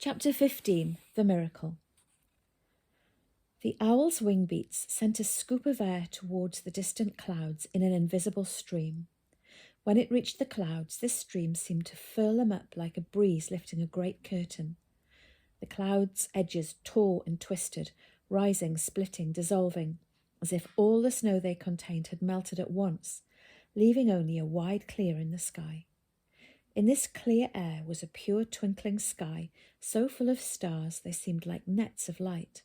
Chapter 15. The Miracle. The owl's wing beats sent a scoop of air towards the distant clouds in an invisible stream. When it reached the clouds, this stream seemed to furl them up like a breeze lifting a great curtain. The clouds' edges tore and twisted, rising, splitting, dissolving, as if all the snow they contained had melted at once, leaving only a wide clear in the sky. In this clear air was a pure twinkling sky, so full of stars they seemed like nets of light.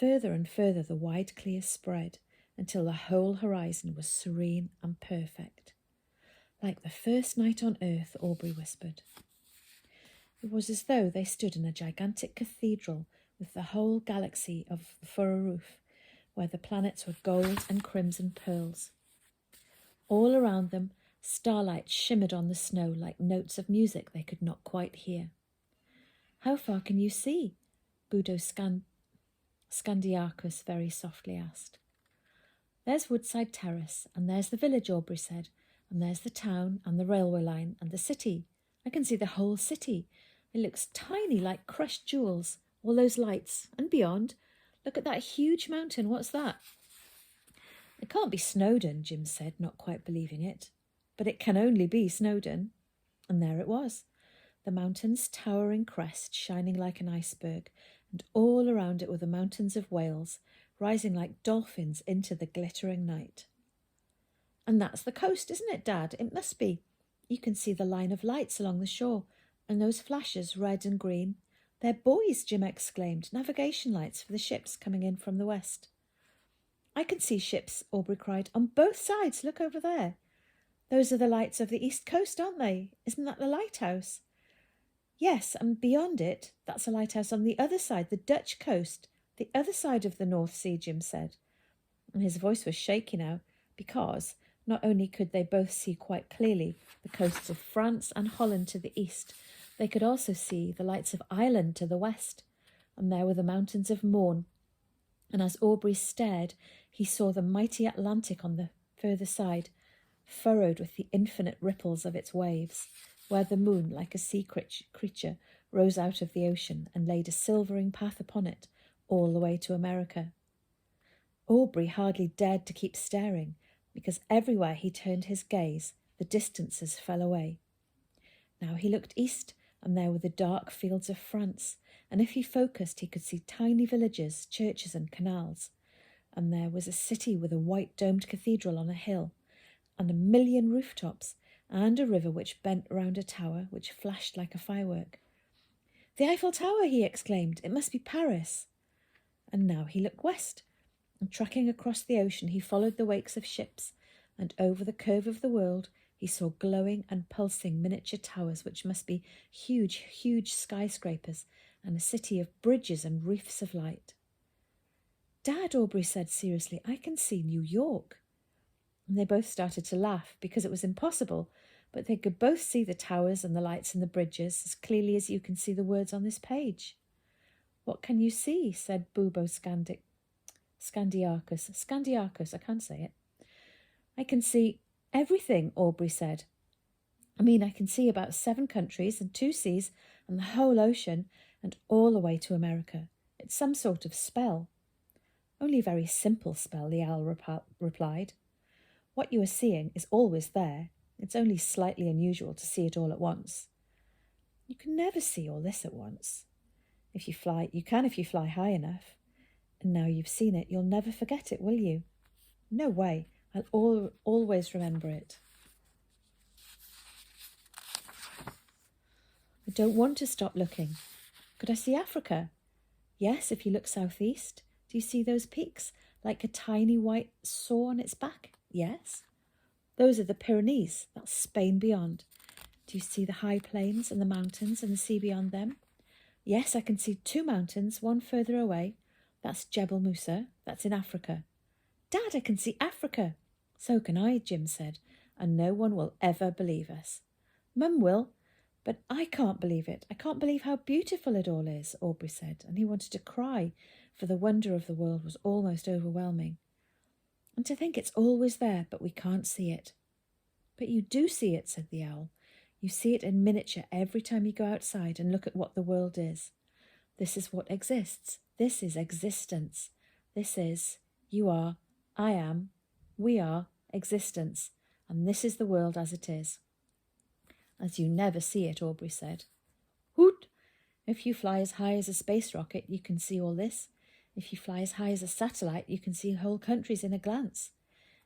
Further and further the wide clear spread, until the whole horizon was serene and perfect. Like the first night on earth, Aubrey whispered. It was as though they stood in a gigantic cathedral with the whole galaxy for a roof, where the planets were gold and crimson pearls. All around them, starlight shimmered on the snow like notes of music they could not quite hear. "How far can you see?" Scandiacus very softly asked. "There's Woodside Terrace, and there's the village," Aubrey said, "and there's the town and the railway line and the city. I can see the whole city. It looks tiny like crushed jewels, all those lights, and beyond. Look at that huge mountain. What's that?" "It can't be Snowdon," Jim said, not quite believing it. "But it can only be Snowdon." And there it was, the mountain's towering crest shining like an iceberg, and all around it were the mountains of Wales, rising like dolphins into the glittering night. "And that's the coast, isn't it, Dad? It must be. You can see the line of lights along the shore, and those flashes, red and green. They're buoys," Jim exclaimed, "navigation lights for the ships coming in from the west." "I can see ships," Aubrey cried, "on both sides. Look over there. Those are the lights of the east coast, aren't they? Isn't that the lighthouse?" "Yes, and beyond it, that's a lighthouse on the other side, the Dutch coast, the other side of the North Sea," Jim said. And his voice was shaky now, because not only could they both see quite clearly the coasts of France and Holland to the east, they could also see the lights of Ireland to the west, and there were the mountains of Mourne. And as Aubrey stared, he saw the mighty Atlantic on the further side, furrowed with the infinite ripples of its waves, where the moon, like a sea creature, rose out of the ocean and laid a silvering path upon it, all the way to America. Aubrey hardly dared to keep staring, because everywhere he turned his gaze, the distances fell away. Now he looked east, and there were the dark fields of France, and if he focused he could see tiny villages, churches and canals. And there was a city with a white domed cathedral on a hill, and 1,000,000 rooftops, and a river which bent round a tower which flashed like a firework. "The Eiffel Tower!" he exclaimed. "It must be Paris." And now he looked west, and tracking across the ocean he followed the wakes of ships, and over the curve of the world he saw glowing and pulsing miniature towers which must be huge, huge skyscrapers, and a city of bridges and reefs of light. "Dad," Aubrey said seriously, "I can see New York." And they both started to laugh, because it was impossible, but they could both see the towers and the lights and the bridges as clearly as you can see the words on this page. "What can you see?" said Scandiacus, I can't say it. "I can see everything," Aubrey said. I can see about 7 countries and 2 seas and the whole ocean and all the way to America. It's some sort of spell." "Only a very simple spell," the owl replied. "What you are seeing is always there. It's only slightly unusual to see it all at once. You can never see all this at once. If you can if you fly high enough. And now you've seen it, you'll never forget it, will you?" "No way. I'll always remember it." "I don't want to stop looking. Could I see Africa?" "Yes, if you look southeast. Do you see those peaks, like a tiny white saw on its back?" "Yes." "Those are the Pyrenees. That's Spain beyond. Do you see the high plains and the mountains and the sea beyond them?" "Yes, I can see 2 mountains, one further away. That's Jebel Musa. That's in Africa." "Dad, I can see Africa." "So can I," Jim said, "and no one will ever believe us." "Mum will, but I can't believe it. I can't believe how beautiful it all is," Aubrey said, and he wanted to cry, for the wonder of the world was almost overwhelming. "And to think it's always there, but we can't see it." "But you do see it," said the owl. You see it in miniature every time you go outside and look at what the world is. This is what exists. This is existence. This is, you are, I am, we are, existence. And this is the world as it is. As you never see it, Aubrey said. Hoot! If you fly as high as a space rocket, you can see all this. If you fly as high as a satellite, you can see whole countries in a glance.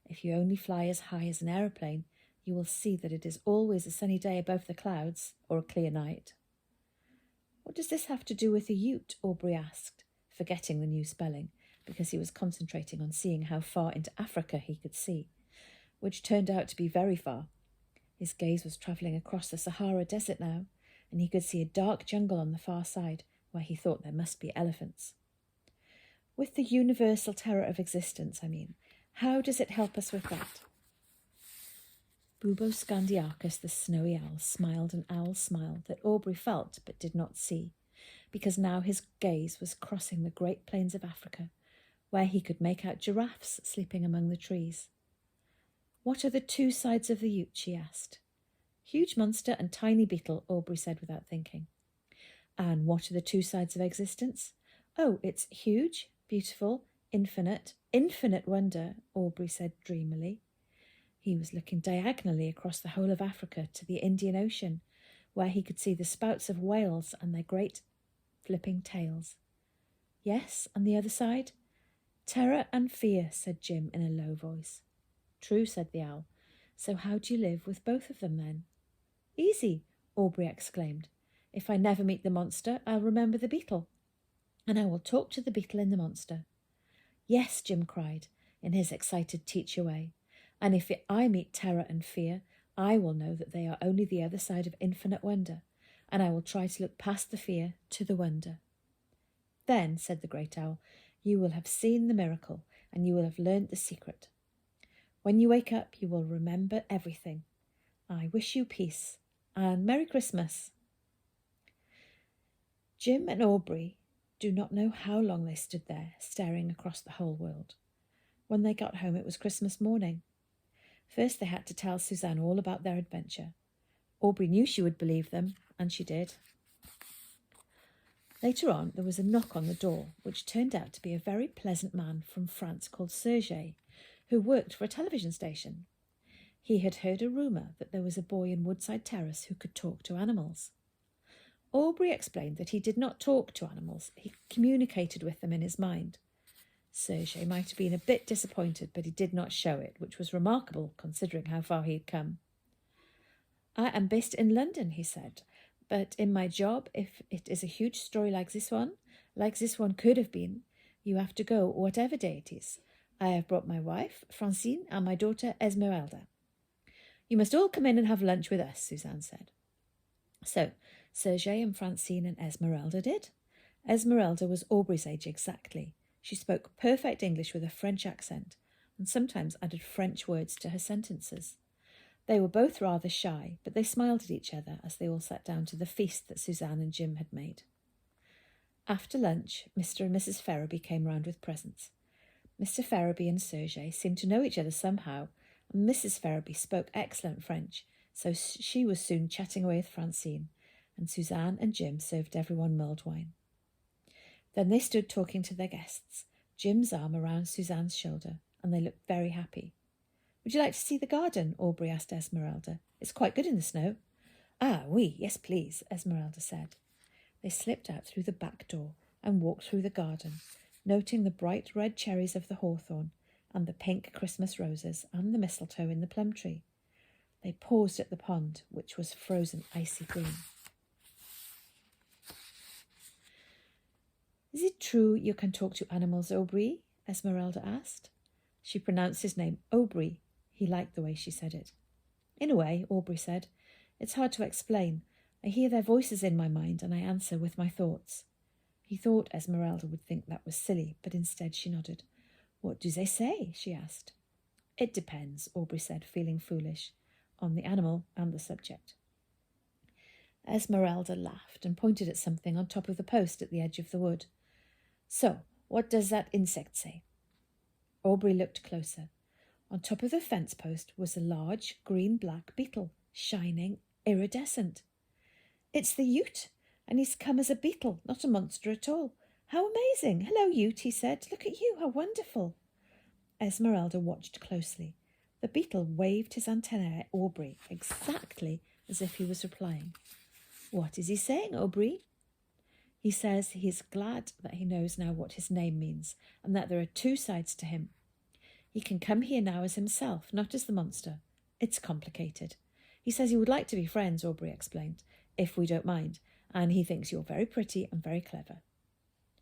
If you only fly as high as an aeroplane, you will see that it is always a sunny day above the clouds, or a clear night. What does this have to do with a Yoot? Aubrey asked, forgetting the new spelling, because he was concentrating on seeing how far into Africa he could see, which turned out to be very far. His gaze was travelling across the Sahara Desert now, and he could see a dark jungle on the far side, where he thought there must be elephants. With the universal terror of existence, I mean, how does it help us with that? Bubo Scandiacus, the snowy owl, smiled an owl smile that Aubrey felt but did not see, because now his gaze was crossing the great plains of Africa, where he could make out giraffes sleeping among the trees. What are the two sides of the Yoot? She asked. Huge monster and tiny beetle, Aubrey said without thinking. And what are the two sides of existence? Oh, it's huge, beautiful, infinite wonder, Aubrey said dreamily. He was looking diagonally across the whole of Africa to the Indian Ocean, where he could see the spouts of whales and their great flipping tails. Yes, and the other side? Terror and fear, said Jim in a low voice. True, said the owl. So how do you live with both of them then? Easy, Aubrey exclaimed. If I never meet the monster, I'll remember the beetle, and I will talk to the beetle in the monster. Yes, Jim cried, in his excited teacher way. And if I meet terror and fear, I will know that they are only the other side of infinite wonder, and I will try to look past the fear to the wonder. Then, said the great owl, you will have seen the miracle, and you will have learned the secret. When you wake up, you will remember everything. I wish you peace, and Merry Christmas. Jim and Aubrey do not know how long they stood there, staring across the whole world. When they got home, it was Christmas morning. First they had to tell Suzanne all about their adventure. Aubrey knew she would believe them, and she did. Later on, there was a knock on the door, which turned out to be a very pleasant man from France called Serge, who worked for a television station. He had heard a rumour that there was a boy in Woodside Terrace who could talk to animals. Aubrey explained that he did not talk to animals, he communicated with them in his mind. Serge might have been a bit disappointed, but he did not show it, which was remarkable considering how far he had come. I am based in London, he said, but in my job, if it is a huge story like this one could have been, you have to go whatever day it is. I have brought my wife, Francine, and my daughter, Esmeralda. You must all come in and have lunch with us, Suzanne said. So, Serge and Francine and Esmeralda did. Esmeralda was Aubrey's age exactly. She spoke perfect English with a French accent, and sometimes added French words to her sentences. They were both rather shy, but they smiled at each other as they all sat down to the feast that Suzanne and Jim had made. After lunch, Mr. and Mrs. Ferraby came round with presents. Mr. Ferraby and Serge seemed to know each other somehow, and Mrs. Ferraby spoke excellent French, so she was soon chatting away with Francine, and Suzanne and Jim served everyone mulled wine. Then they stood talking to their guests, Jim's arm around Suzanne's shoulder, and they looked very happy. Would you like to see the garden? Aubrey asked Esmeralda. It's quite good in the snow. Ah, oui, yes, please, Esmeralda said. They slipped out through the back door and walked through the garden, noting the bright red cherries of the hawthorn and the pink Christmas roses and the mistletoe in the plum tree. They paused at the pond, which was frozen icy green. Is it true you can talk to animals, Aubrey? Esmeralda asked. She pronounced his name Aubrey. He liked the way she said it. In a way, Aubrey said. It's hard to explain. I hear their voices in my mind and I answer with my thoughts. He thought Esmeralda would think that was silly, but instead she nodded. What do they say? She asked. It depends, Aubrey said, feeling foolish, on the animal and the subject. Esmeralda laughed and pointed at something on top of the post at the edge of the wood. So, what does that insect say? Aubrey looked closer. On top of the fence post was a large green-black beetle, shining iridescent. It's the Yoot, and he's come as a beetle, not a monster at all. How amazing! Hello, Yoot, he said. Look at you, how wonderful. Esmeralda watched closely. The beetle waved his antennae at Aubrey, exactly as if he was replying. What is he saying, Aubrey? He says he is glad that he knows now what his name means, and that there are two sides to him. He can come here now as himself, not as the monster. It's complicated. He says he would like to be friends, Aubrey explained, if we don't mind, and he thinks you're very pretty and very clever.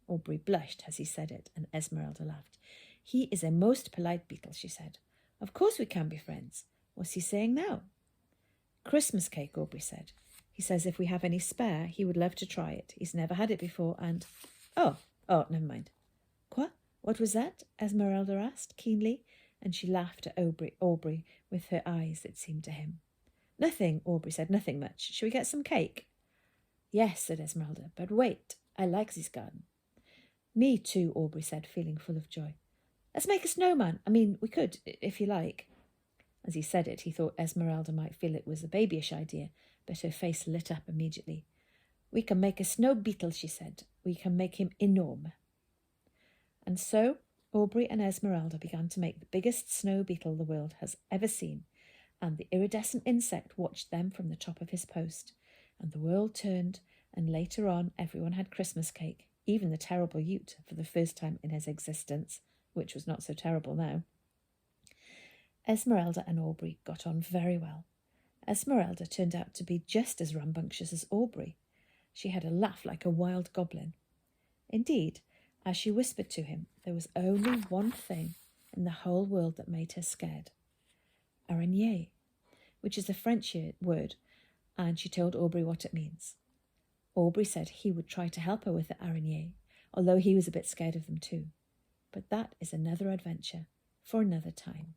Aubrey blushed as he said it, and Esmeralda laughed. He is a most polite beetle, she said. Of course we can be friends. What's he saying now? Christmas cake, Aubrey said. He says if we have any spare, he would love to try it. He's never had it before, and... Oh, never mind. Quoi? What was that? Esmeralda asked keenly, and she laughed at Aubrey with her eyes, it seemed to him. Nothing, Aubrey said, nothing much. Shall we get some cake? Yes, said Esmeralda, but wait, I like this garden. Me too, Aubrey said, feeling full of joy. Let's make a snowman. I mean, we could, if you like. As he said it, he thought Esmeralda might feel it was a babyish idea, but her face lit up immediately. We can make a snow beetle, she said. We can make him enormous. And so Aubrey and Esmeralda began to make the biggest snow beetle the world has ever seen, and the iridescent insect watched them from the top of his post. And the world turned, and later on everyone had Christmas cake, even the terrible Yoot, for the first time in his existence, which was not so terrible now. Esmeralda and Aubrey got on very well. Esmeralda turned out to be just as rambunctious as Aubrey. She had a laugh like a wild goblin. Indeed, as she whispered to him, there was only one thing in the whole world that made her scared. Araignée, which is a French word, and she told Aubrey what it means. Aubrey said he would try to help her with the araignée, although he was a bit scared of them too. But that is another adventure for another time.